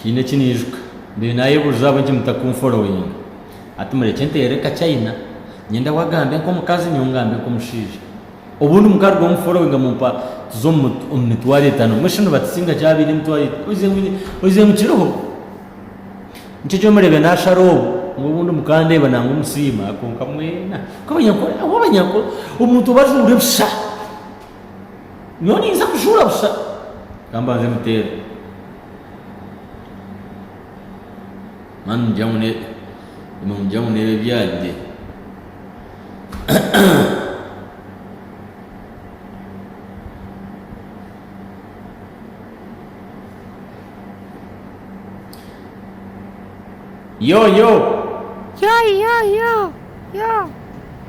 kine kinijuka mbe naye buzaabo nkimutakumfollowing ati mureke ntereka China nyenda wagambe nk'omukazi nyongambe nk'omushaija obundi omukazi gwomufollowing mumpa tuzo omumitwaro 5 mweshino batisinga kyabiri emitwaro oize mukiroho nkikyo murebe nasharobo ngobundi mukandeba nanga omusiima akonka mwena kabanyakora omuntu bajure busha nyoni nza kujura busha kamba nze mutera manu njamune byadde yo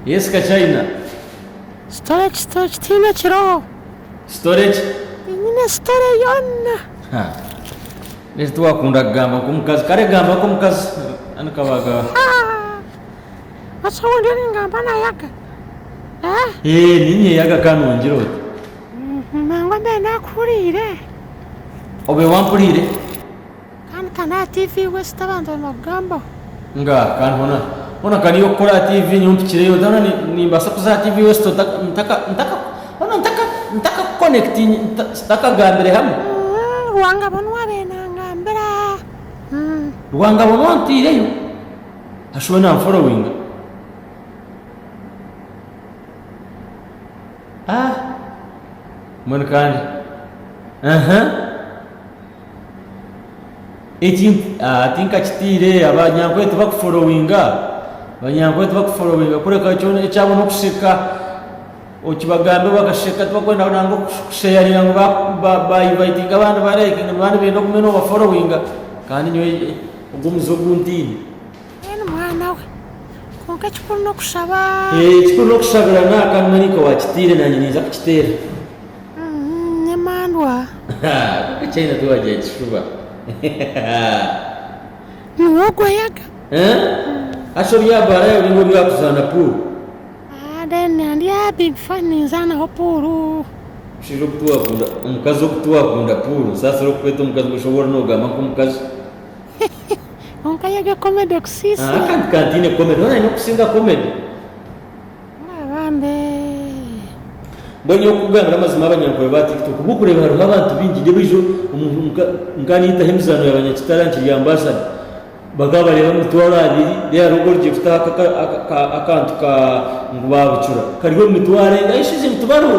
yes ka China storage tina chiro storage nina storage yonna nesto wakunda gamba kumukazi kare gamba kumukazi anakabaga asawo ndini ngamba na yaka ninye yaga kanongiro mangwa mbe nakulire obe wampulire kana TV west abantu bagamba nga kan hona kaniyo kola TV nyumpikireyo dana nimbasa kuza TV west ntaka connecting ntaka gambire hamwe Rwanga bonwa bena ngambira Rwanga bonwa ntireyo ashobora na following mwana kandi tinka kitire abanyankwetu bakufollowinga kureka cyo ekyabo nokusheka okibagambe bakasheka tubakwenda nango kusharinga ngo bayivayitinga abantu bareke abantu benda kumena bafollowinga kandi nyo ogumuzo guntini mwana we konka kikuru nokushaba kikuru nokushabira nakanmaniko wakitire nanye niza kukitera nemandwa kuko China tuwaje kishuba nuwogwayaga ashobya bara ulingo byakuzana puru ndi abifani nzana hopuru shiro kutuwa kunda omukazi okutuwa kunda puru sasa rokweta omukazi mushobora nogama nk'omukazi onkayaga comedy okusisa kantine comedy ona inokusinga comedy abambe mbonye okugambira amazima abanyankore ba TikTok bukureba hariho abantu bingi debijo nkaniyitaho emizano y'abanyakitara nkiri ambassador bagaba bareba mitwaro abiri rero rugorje kufita akantu ka ngubabucura kariho mitwaro ngayishize mitwaro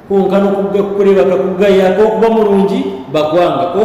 konka no kureba kakugaya ko kuba murungi bakwanga ko